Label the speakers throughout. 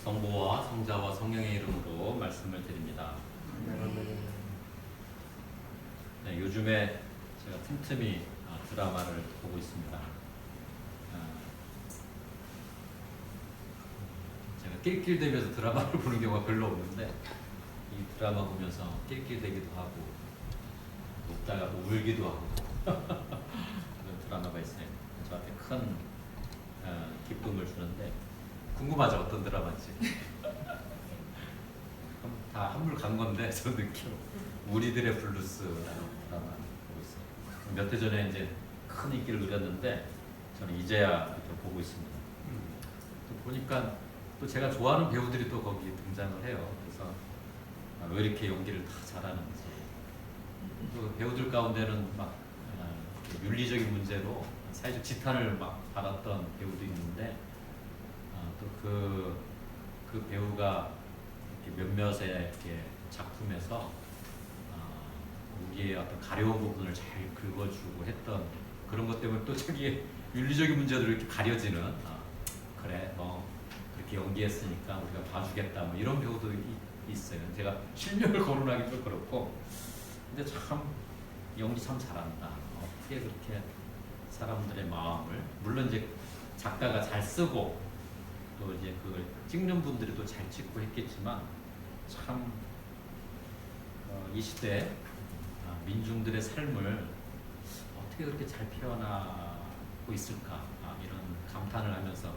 Speaker 1: 성부와 성자와 성령의 이름으로 말씀을 드립니다. 네, 요즘에 제가 틈틈이 드라마를 보고 있습니다. 제가 낄낄대면서 드라마를 보는 경우가 별로 없는데 이 드라마 보면서 낄낄대기도 하고 웃다가 울기도 하고 그런 드라마가 있어요. 저한테 큰 기쁨을 주는데 궁금하죠? 어떤 드라마인지. 다 한물 간 건데 저 느낌. 우리들의 블루스라는 드라마 보고 있어요. 몇 해 전에 이제 큰 인기를 누렸는데 저는 이제야 이렇게 보고 있습니다. 또 보니까 또 제가 좋아하는 배우들이 또 거기 등장을 해요. 그래서 왜 이렇게 연기를 다 잘하는지. 또 배우들 가운데는 막 윤리적인 문제로 사회적 지탄을 막 받았던 배우도 있는데 또 그 배우가 이렇게 몇몇의 이렇게 작품에서 우리의 어떤 가려운 부분을 잘 긁어주고 했던 그런 것 때문에 또 자기의 윤리적인 문제들을 이렇게 가려지는 그래 너 그렇게 연기했으니까 우리가 봐주겠다 뭐 이런 배우도 있어요. 제가 실명을 거론하기 좀 그렇고 근데 참 연기 참 잘한다. 어떻게 그렇게 사람들의 마음을 물론 이제 작가가 잘 쓰고 또 이제 그걸 찍는 분들이 또 잘 찍고 했겠지만 참 이 시대 민중들의 삶을 어떻게 그렇게 잘 표현하고 있을까 이런 감탄을 하면서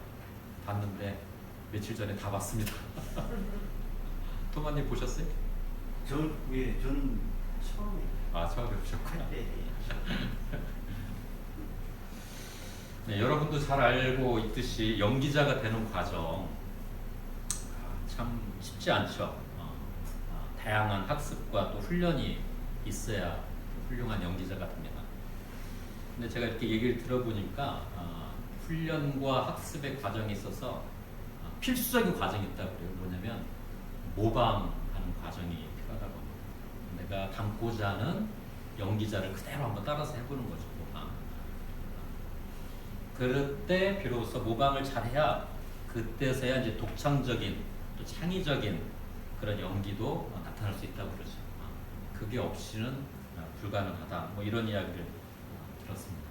Speaker 1: 봤는데 며칠 전에 다 봤습니다. 토마님 보셨어요?
Speaker 2: 저는 처음에.
Speaker 1: 처음에 보셨구나.
Speaker 2: 네.
Speaker 1: 네, 여러분도 잘 알고 있듯이 연기자가 되는 과정 참 쉽지 않죠. 다양한 학습과 또 훈련이 있어야 훌륭한 연기자가 됩니다. 근데 제가 이렇게 얘기를 들어보니까 훈련과 학습의 과정에 있어서 필수적인 과정이 있다고 그래요. 뭐냐면 모방하는 과정이 필요하다고 합니다. 내가 담고자 하는 연기자를 그대로 한번 따라서 해보는 거죠. 모방. 그럴 때 비로소 모방을 잘해야 그때서야 이제 독창적인 또 창의적인 그런 연기도 나타날 수 있다고 그러죠. 그게 없이는 불가능하다. 뭐 이런 이야기를 들었습니다.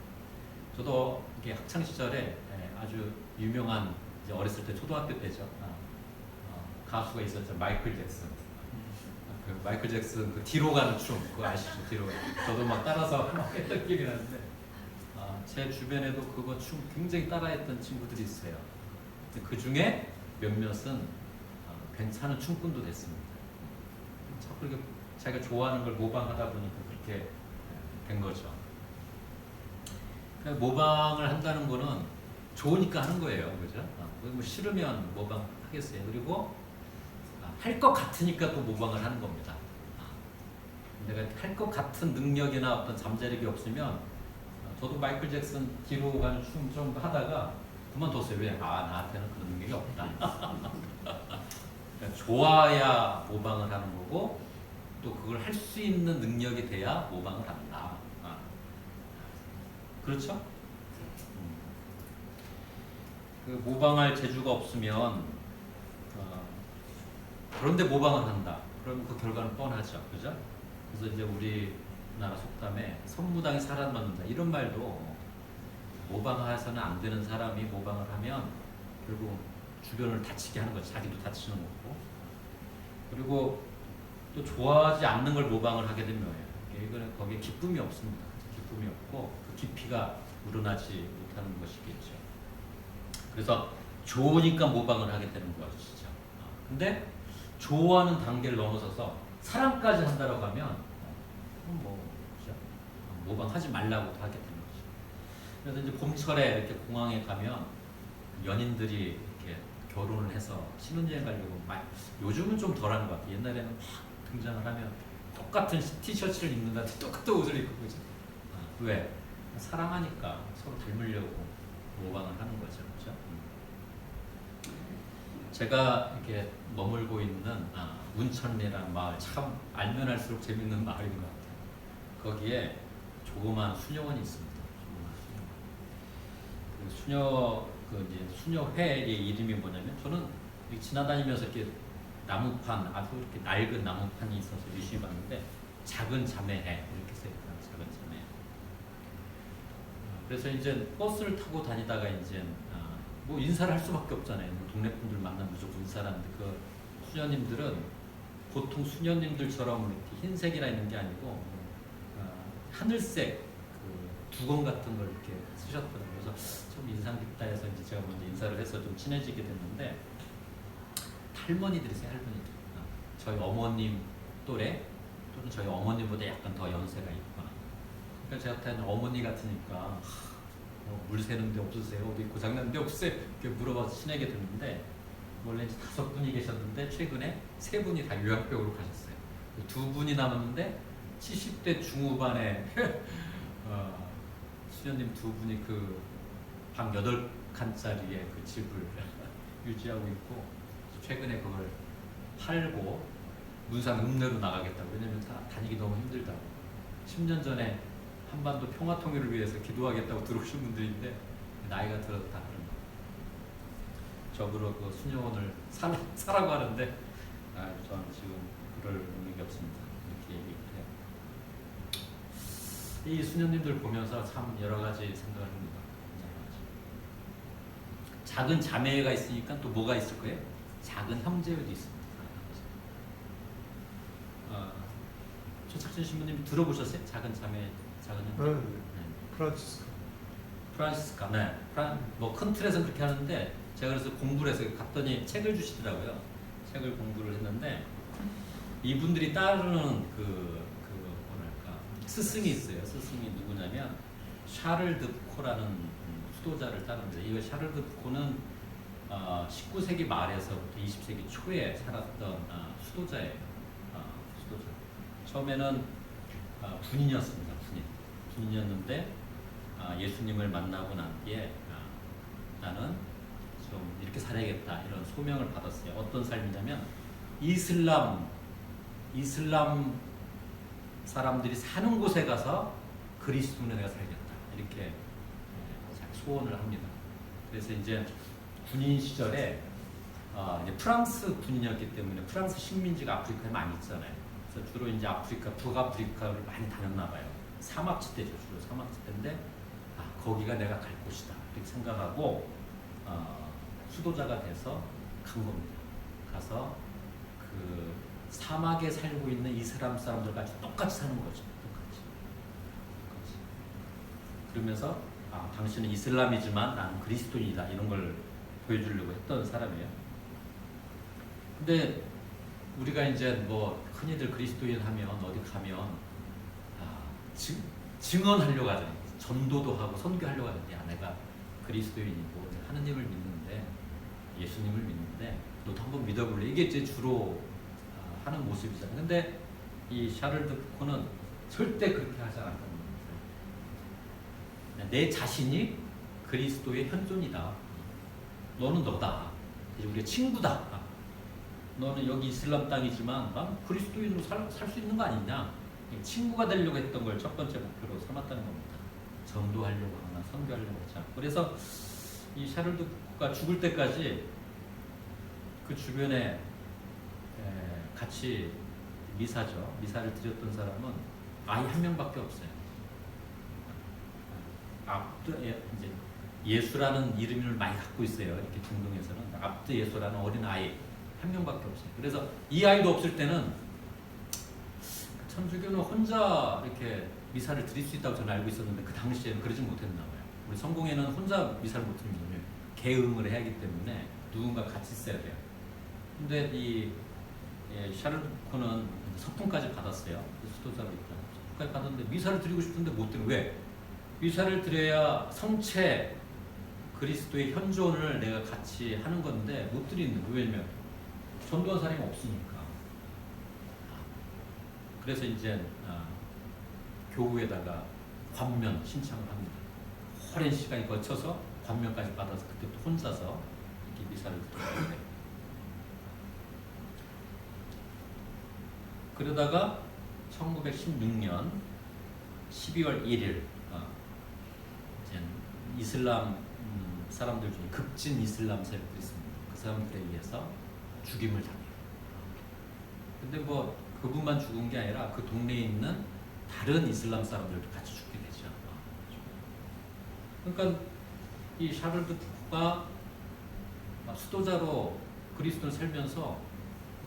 Speaker 1: 저도 이게 학창 시절에 아주 유명한 이제 어렸을 때 초등학교 때죠. 가수가 있었죠. 마이클 잭슨. 그 마이클 잭슨 그 뒤로 가는 춤 그거 아시죠? 뒤로. 저도 막 따라서 막 했던 기억이 나는데 제 주변에도 그거 춤 굉장히 따라했던 친구들이 있어요. 그 중에 몇몇은 괜찮은 춤꾼도 됐습니다. 자꾸 이렇게 자기가 좋아하는 걸 모방하다 보니까 그렇게 된 거죠. 그러니까 모방을 한다는 거는 좋으니까 하는 거예요. 그죠? 뭐 싫으면 모방하겠어요. 그리고 할 것 같으니까 또 모방을 하는 겁니다. 내가 할 것 같은 능력이나 어떤 잠재력이 없으면 저도 마이클 잭슨 뒤로 가는 춤 좀 하다가 그만뒀어요. 왜? 나한테는 그런 능력이 없다. 그러니까 좋아야 모방을 하는 거고 또 그걸 할 수 있는 능력이 돼야 모방을 한다. 그렇죠? 그 모방할 재주가 없으면 그런데 모방을 한다. 그러면 그 결과는 뻔하죠. 그죠? 그래서 이제 우리나라 속담에 선무당이 살아남는다 이런 말도 모방해서는 안 되는 사람이 모방을 하면 결국 주변을 다치게 하는 거죠. 자기도 다치는 거고. 그리고 또 좋아하지 않는 걸 모방을 하게 되면 이거는 거기에 기쁨이 없습니다. 기쁨이 없고 그 깊이가 우러나지 못하는 것이겠죠. 그래서 좋으니까 모방을 하게 되는 것이죠. 근데 좋아하는 단계를 넘어서서 사랑까지 한다고 하면 모방하지 말라고 하게 되는 거죠. 그래서 이제 봄철에 이렇게 공항에 가면 연인들이 이렇게 결혼을 해서 신혼여행 가려고 요즘은 좀 덜한 것 같아요. 옛날에는 막 등장을 하면 똑같은 티셔츠를 입는다든지 똑같은 옷을 입고 그죠? 왜? 사랑하니까 서로 닮으려고 모방을 하는 거죠. 그렇죠? 제가 이렇게 머물고 있는 운천리라는 마을 참 알면 알수록 재밌는 마을인 것 같아요. 거기에 조그만 수녀원이 있습니다. 조그만 수녀원. 그 수녀회의 이름이 뭐냐면 저는 이렇게 지나다니면서 이렇게 나무판, 아주 이렇게 낡은 나무판이 있어서 유심히 봤는데 작은 자매해 이렇게 써있더라고요. 작은 자매. 그래서 이제 버스를 타고 다니다가 이제 뭐 인사를 할 수밖에 없잖아요. 뭐 동네 분들 만나면 무조건 인사를 하는데 그 수녀님들은 보통 수녀님들처럼 이렇게 흰색이라 있는 게 아니고 하늘색 그 두건 같은 걸 이렇게 쓰셨더라고요. 그래서 좀 인상 깊다 해서 이제 제가 먼저 인사를 해서 좀 친해지게 됐는데 할머니들이세요. 할머니들. 저희 어머님 또래 또는 저희 어머님보다 약간 더 연세가 있거나. 그러니까 제가 타는 어머니 같으니까 물 새는 데 없으세요? 어디 고장난 데 없으세요? 이렇게 물어봐서 친하게 됐는데 원래 이제 5분이 계셨는데 최근에 3분이 다 요양병으로 가셨어요. 2분이 남았는데 70대 중후반에 수녀님 2분이 그 방 8칸짜리의 그 집을 유지하고 있고 최근에 그걸 팔고 문산 읍내로 나가겠다고. 왜냐면 다니기 너무 힘들다고. 10년 전에 한반도 평화 통일을 위해서 기도하겠다고 들어오신 분들인데 나이가 들어서 다 그런 거. 저보러 그 수녀원을 사라고 하는데 저는 지금 그럴 능력이 없습니다. 이렇게 얘기를 해요. 이 수녀님들 보면서 참 여러 가지 생각을 합니다. 작은 자매가 있으니까 또 뭐가 있을 거예요? 작은 형제도 있습니다. 조착진 신부님 들어보셨어요? 작은 자매, 작은 형제.
Speaker 2: 네. 프란치스카.
Speaker 1: 프란시스카. 네. 뭐 큰 틀에서 그렇게 하는데 제가 그래서 공부를 해서 갔더니 책을 주시더라고요. 책을 공부를 했는데 이분들이 따르는 그 뭐랄까 스승이 있어요. 스승이 누구냐면 샤를 드 푸코라는 수도자를 따릅니다. 이 샤를 드 푸코는 19세기 말에서부터 20세기 초에 살았던 수도자예요. 수도자. 처음에는 군인이었습니다. 군인이었는데 예수님을 만나고 난 뒤에 나는 좀 이렇게 살아야겠다 이런 소명을 받았어요. 어떤 삶이냐면 이슬람 사람들이 사는 곳에 가서 그리스도인을 내가 살겠다 이렇게 소원을 합니다. 그래서 이제 군인 시절에 이제 프랑스 군인이었기 때문에 프랑스 식민지가 아프리카에 많이 있잖아요. 그래서 주로 이제 아프리카, 북아프리카를 많이 다녔나 봐요. 사막지대죠. 주로 사막지대인데 거기가 내가 갈 곳이다 이렇게 생각하고 수도자가 돼서 간 겁니다. 가서 그 사막에 살고 있는 이슬람 사람들과 똑같이 사는 거죠. 똑같이. 그러면서 당신은 이슬람이지만 나는 그리스도인이다 이런 걸 보여주려고 했던 사람이에요. 근데 우리가 이제 뭐 흔히들 그리스도인 하면 어디 가면 증언하려고 하잖아요. 전도도 하고 선교하려고 하는데 내가 그리스도인이고 하느님을 믿는데 예수님을 믿는데 너도 한번 믿어볼래? 이게 이제 주로 하는 모습이잖아요. 근데 이 샤를 드 푸코는 절대 그렇게 하지 않았던 겁니다. 내 자신이 그리스도의 현존이다. 너는 너다. 우리의 친구다. 너는 여기 이슬람 땅이지만 난 그리스도인으로 살 수 있는 거 아니냐. 친구가 되려고 했던 걸 첫 번째 목표로 삼았다는 겁니다. 전도하려고 하나 선교하려고 하지 않고. 그래서 이 샤를 드 푸코가 죽을 때까지 그 주변에 같이 미사를 드렸던 사람은 아이 한 명밖에 없어요. 이제 예수라는 이름을 많이 갖고 있어요. 이렇게 중동에서는 압드 예수라는 어린 아이 한 명밖에 없어요. 그래서 이 아이도 없을 때는 천주교는 혼자 이렇게 미사를 드릴 수 있다고 저는 알고 있었는데 그 당시에는 그러지 못했나 봐요. 우리 성공회는 혼자 미사를 못 드리면 계음을 해야 하기 때문에 누군가 같이 있어야 돼요. 근데 이 샤를 드 푸코는 서풍까지 받았어요. 수도자로 있다. 서풍까지 받았는데 미사를 드리고 싶은데 못 드려. 왜? 미사를 드려야 성체 그리스도의 현존을 내가 같이 하는 건데 못 드리는 거예요. 왜냐면 전도한 사람이 없으니까. 그래서 이제 교우에다가 관면 신청을 합니다. 오랜 시간이 거쳐서 관면까지 받아서 그때부터 혼자서 이렇게 미사를 드려야 돼요. 그러다가 1916년 12월 1일 이슬람 사람들 중에 급진 이슬람 세력들이 있습니다. 그 사람들에 의해서 죽임을 당해요. 근데 뭐 그분만 죽은 게 아니라 그 동네에 있는 다른 이슬람 사람들도 같이 죽게 되죠. 그러니까 이 샤를드 푸코가 수도자로 그리스도를 살면서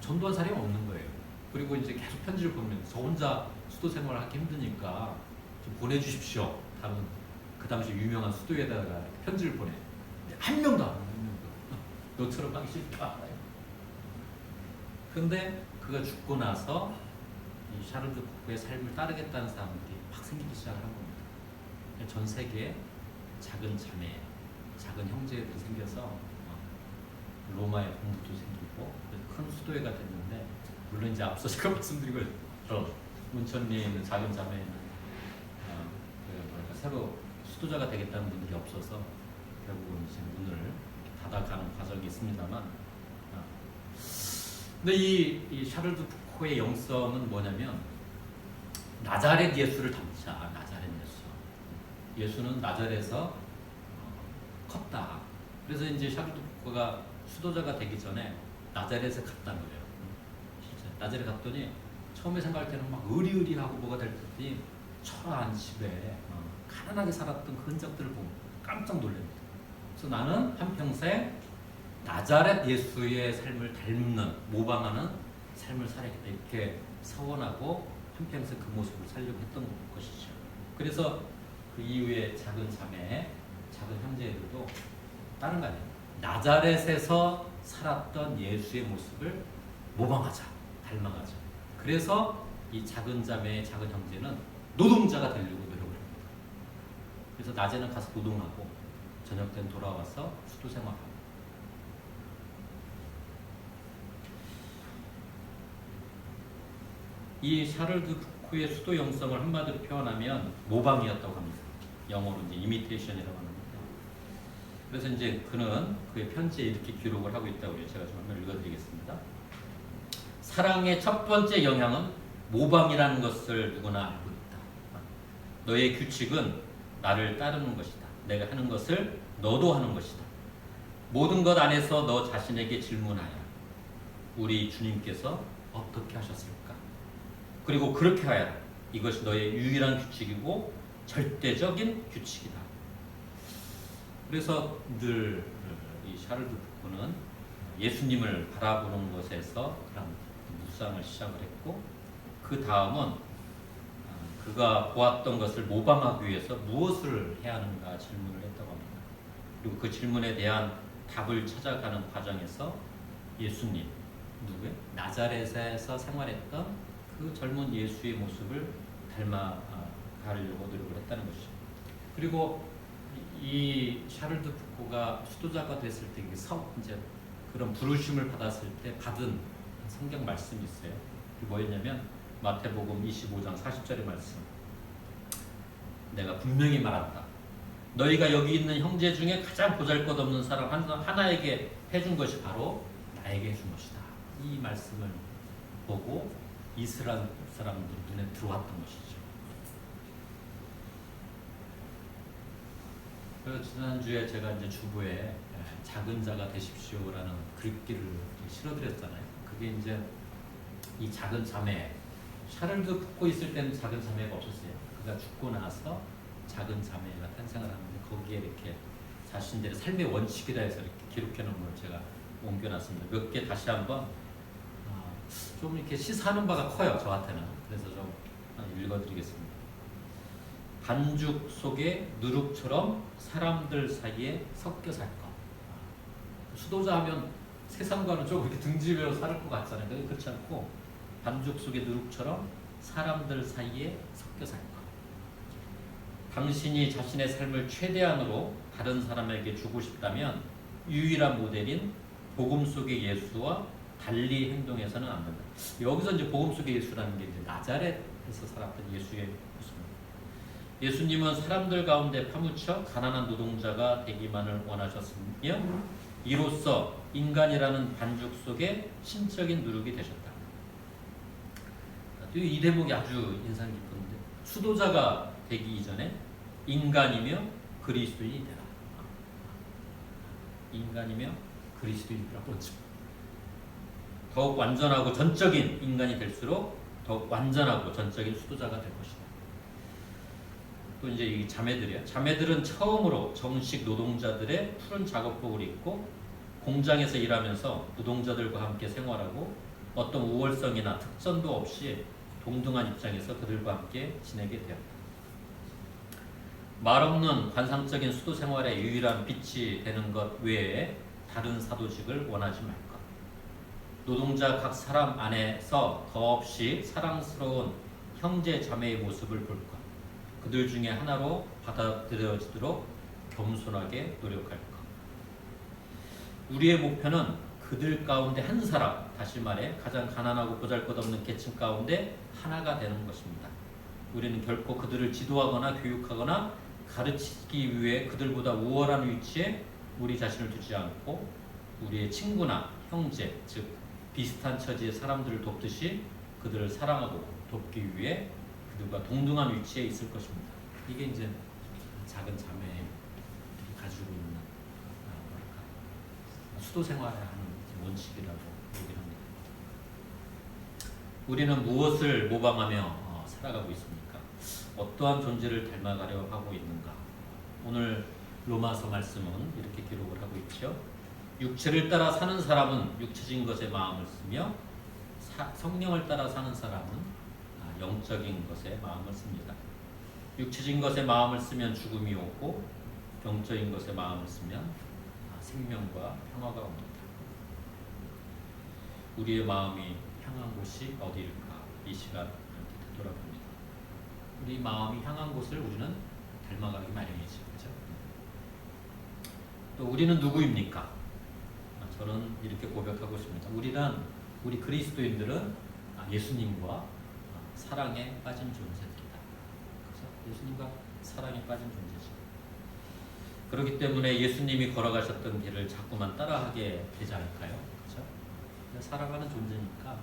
Speaker 1: 전도한 사람이 없는 거예요. 그리고 이제 계속 편지를 보내면서 저 혼자 수도 생활을 하기 힘드니까 좀 보내주십시오. 다른 그 당시 유명한 수도에다가 편지를 보내. 한 명도 안 와요. 한 명도. 너처럼 하기 싫다. 근데 그가 죽고 나서 이 샤를드 푸코의 삶을 따르겠다는 사람들이 막 생기기 시작을 한 겁니다. 전 세계에 작은 자매, 작은 형제들이 생겨서 로마의 본부도 생기고 큰 수도회가 됐는데, 물론 이제 앞서 제가 말씀드리고 문천리에 있는 작은 자매는 새로 수도자가 되겠다는 분들이 없어서 결국은 이제 문을 닫아가는 과정이 있습니다만, 근데 이 샤를드 푸코의 영성은 뭐냐면 나자렛 예수를 담자. 나자렛 예수. 예수는 나자렛에서 컸다. 그래서 이제 샤를드 푸코가 수도자가 되기 전에 나자렛에 갔다는 거예요. 진짜 나자렛 갔더니 처음에 생각할 때는 막 의리의리하고 뭐가 될 듯이 초라한 집에 가난하게 살았던 그 흔적들을 보고 깜짝 놀랍니다. 그래서 나는 한평생 나자렛 예수의 삶을 닮는, 모방하는 삶을 살아야겠다, 이렇게 서원하고 한평생 그 모습을 살려고 했던 것이죠. 그래서 그 이후에 작은 자매, 작은 형제들도 다른 거 아니에요. 나자렛에서 살았던 예수의 모습을 모방하자, 닮아가자. 그래서 이 작은 자매의 작은 형제는 노동자가 되려고 노력을 합니다. 그래서 낮에는 가서 노동하고 저녁 때는 돌아와서 수도 생활하고. 이 샤를드 푸코의 수도 영성을 한마디로 표현하면 모방이었다고 합니다. 영어로 이제 이미테이션이라고 하는데, 그래서 이제 그는 그의 편지에 이렇게 기록을 하고 있다고 해요. 제가 좀 한번 읽어드리겠습니다. 사랑의 첫 번째 영향은 모방이라는 것을 누구나 알고 있다. 너의 규칙은 나를 따르는 것이다. 내가 하는 것을 너도 하는 것이다. 모든 것 안에서 너 자신에게 질문하여 우리 주님께서 어떻게 하셨을까? 그리고 그렇게 하여라. 이것이 너의 유일한 규칙이고 절대적인 규칙이다. 그래서 늘 이 샤를드 푸코는 예수님을 바라보는 것에서 그런 묵상을 시작을 했고, 그 다음은 그가 보았던 것을 모방하기 위해서 무엇을 해야 하는가 질문을 했다고 합니다. 그리고 그 질문에 대한 답을 찾아가는 과정에서 예수님, 누구예요? 나자렛에서 생활했던 그 젊은 예수의 모습을 닮아가려고 노력을 했다는 것이죠. 그리고 이 샤를드 푸코가 수도자가 됐을 때 이제 그런 부르심을 받았을 때 받은 성경 말씀이 있어요. 그게 뭐였냐면 마태복음 25장 40절의 말씀. 내가 분명히 말한다. 너희가 여기 있는 형제 중에 가장 보잘것없는 사람 하나에게 해준 것이 바로 나에게 해준 것이다. 이 말씀을 보고 이스라엘 사람들 눈에 들어왔던 것이죠. 그래서 지난주에 제가 이제 주보에 작은 자가 되십시오라는 글귀를 실어드렸잖아요. 그게 이제 이 작은 자매, 샤를드 푸코 있을 때는 작은 자매가 없었어요. 그가 죽고 나서 작은 자매가 탄생을 하는데, 거기에 이렇게 자신들의 삶의 원칙이라 해서 이렇게 기록해 놓은 걸 제가 옮겨놨습니다. 몇 개 다시 한번 좀 이렇게 시사하는 바가 커요, 저한테는. 그래서 좀 읽어드리겠습니다. 반죽 속에 누룩처럼 사람들 사이에 섞여 살 것. 수도자 하면 세상과는 좀 이렇게 등지며 살 것 같잖아요. 근데 그렇지 않고 반죽 속에 누룩처럼 사람들 사이에 섞여 살 것. 당신이 자신의 삶을 최대한으로 다른 사람에게 주고 싶다면 유일한 모델인 복음 속의 예수와 달리 행동해서는 안 된다. 여기서 이제 복음 속의 예수라는 게 이제 나자렛에서 살았던 예수의 모습입니다. 예수님은 사람들 가운데 파묻혀 가난한 노동자가 되기만을 원하셨으며 이로써 인간이라는 반죽 속에 신적인 누룩이 되셨다. 이 대목이 아주 인상 깊은데, 수도자가 되기 이전에 인간이며 그리스도인이 되라. 인간이며 그리스도인이라고 하죠. 더욱 완전하고 전적인 인간이 될수록 더욱 완전하고 전적인 수도자가 될 것이다. 또 이제 이 자매들이야. 자매들은 처음으로 정식 노동자들의 푸른 작업복을 입고 공장에서 일하면서 노동자들과 함께 생활하고 어떤 우월성이나 특전도 없이 동등한 입장에서 그들과 함께 지내게 되었다. 말없는 관상적인 수도 생활의 유일한 빛이 되는 것 외에 다른 사도직을 원하지 말까. 노동자 각 사람 안에서 더없이 사랑스러운 형제 자매의 모습을 볼 것. 그들 중에 하나로 받아들여지도록 겸손하게 노력할 것. 우리의 목표는 그들 가운데 한 사람, 다시 말해 가장 가난하고 보잘것없는 계층 가운데 하나가 되는 것입니다. 우리는 결코 그들을 지도하거나 교육하거나 가르치기 위해 그들보다 우월한 위치에 우리 자신을 두지 않고 우리의 친구나 형제, 즉 비슷한 처지의 사람들을 돕듯이 그들을 사랑하고 돕기 위해 그들과 동등한 위치에 있을 것입니다. 이게 이제 작은 자매들이 가지고 있는 수도 생활을 하는 원칙이라고 얘기를 합니다. 우리는 무엇을 모방하며 살아가고 있습니까? 어떠한 존재를 닮아가려 하고 있는가? 오늘 로마서 말씀은 이렇게 기록을 하고 있죠. 육체를 따라 사는 사람은 육체적인 것에 마음을 쓰며 성령을 따라 사는 사람은 영적인 것에 마음을 씁니다. 육체적인 것에 마음을 쓰면 죽음이 오고 영적인 것에 마음을 쓰면 생명과 평화가 옵니다. 우리의 마음이 향한 곳이 어디일까? 이 시간 되돌아봅니다. 우리 마음이 향한 곳을 우리는 닮아가기 마련이죠. 그렇죠? 또 우리는 누구입니까? 저는 이렇게 고백하고 싶습니다. 우리 그리스도인들은 예수님과 사랑에 빠진 존재들이다. 그렇죠? 예수님과 사랑에 빠진 존재죠. 그렇기 때문에 예수님이 걸어가셨던 길을 자꾸만 따라하게 되지 않을까요? 그렇죠? 살아가는 존재니까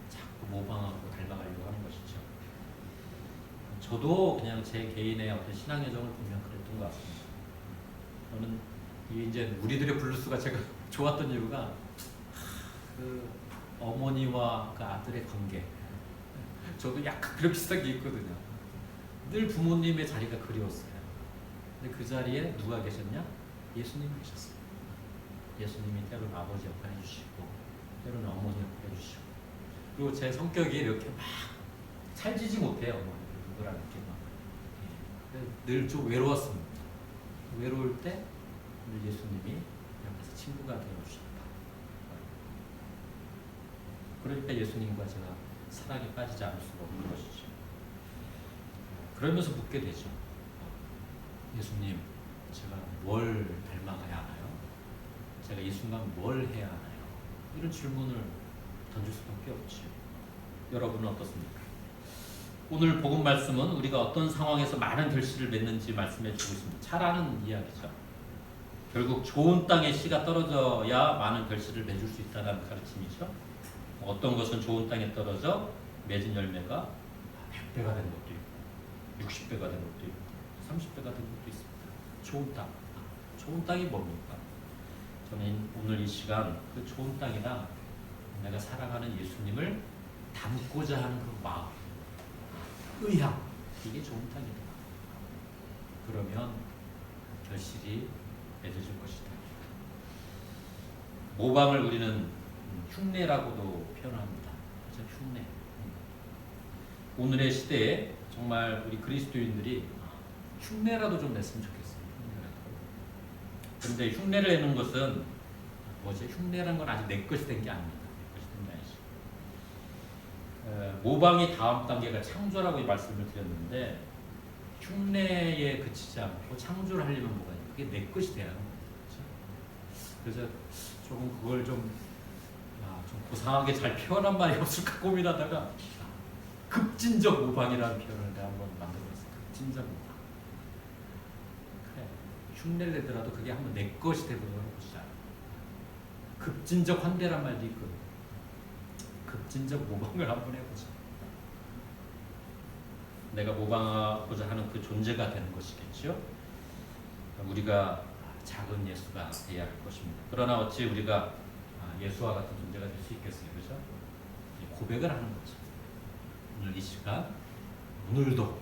Speaker 1: 자꾸 모방하고 닮아가려고 하는 것이죠. 저도 그냥 제 개인의 어떤 신앙 여정을 보면 그랬던 것 같습니다. 저는 이제 우리들의 블루스가 제가 좋았던 이유가 그 어머니와 그 아들의 관계. 저도 약간 그런 비슷한 게 있거든요. 늘 부모님의 자리가 그리웠어요. 근데 그 자리에 누가 계셨냐? 예수님이 계셨어요. 예수님이 때로는 아버지 역할 해주시고 때로는 어머니 역할 해주시고 그리고 제 성격이 이렇게 막 찰지지 못해요. 누구랑 이렇게 막 늘 좀 외로웠습니다. 외로울 때 늘 예수님이 옆에서 친구가 되어주셨다. 그러니까 예수님과 제가 사랑에 빠지지 않을 수가 없는 것이죠. 그러면서 묻게 되죠. 예수님, 제가 뭘 닮아가야 하나요? 제가 이 순간 뭘 해야 하나요? 이런 질문을 던질 수밖에 없죠. 여러분은 어떻습니까? 오늘 복음 말씀은 우리가 어떤 상황에서 많은 결실을 맺는지 말씀해 주고 있습니다. 잘 아는 이야기죠. 결국 좋은 땅에 씨가 떨어져야 많은 결실을 맺을 수 있다는 가르침이죠. 어떤 것은 좋은 땅에 떨어져 맺은 열매가 100배가 된 것도 있고 60배가 된 것도 있고 30배가 된 것도 있습니다. 좋은 땅. 좋은 땅이 뭡니까? 저는 오늘 이 시간 그 좋은 땅이라 내가 살아가는 예수님을 담고자 하는 그 마음, 의향, 이게 좋은 땅이다. 그러면 결실이 맺어질 것이다. 모방을 우리는 흉내라고도 표현합니다. 그렇죠? 흉내. 오늘의 시대에 정말 우리 그리스도인들이 흉내라도 좀 냈으면 좋겠어요. 그런데 흉내를 내는 것은 뭐지? 흉내라는 건 아직 내 것이 된 게 아닙니다. 내 것이 된 게 아니죠. 모방이 다음 단계가 창조라고 말씀을 드렸는데 흉내에 그치지 않고 창조를 하려면 뭐가 있냐? 그게 내 것이 돼야 하는 거죠. 그래서 조금 그걸 좀 고상하게 잘 표현한 말이 없을까 고민하다가 급진적 모방이라는 표현을 내가 한번 만들어봤어요. 급진적 모방. 그래, 흉내를 내더라도 그게 한번 내 것이 되도록 해보자. 급진적 환대란 말도 있거든. 급진적 모방을 한번 해보자. 내가 모방하고자 하는 그 존재가 되는 것이겠죠. 우리가 작은 예수가 되어야 할 것입니다. 그러나 어찌 우리가 예수와 같은 존재가 될 수 있겠어요, 그죠? 고백을 하는 거죠. 오늘 이 시간, 오늘도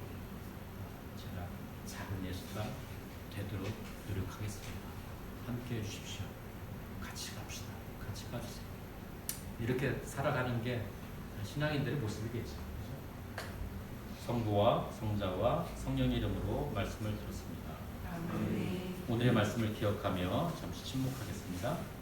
Speaker 1: 제가 작은 예수가 되도록 노력하겠습니다. 함께 해주십시오. 같이 갑시다. 같이 가주세요. 이렇게 살아가는 게 신앙인들의 모습이겠죠. 그죠? 성부와 성자와 성령의 이름으로 말씀을 들었습니다.
Speaker 2: 아멘.
Speaker 1: 오늘의 말씀을 기억하며 잠시 침묵하겠습니다.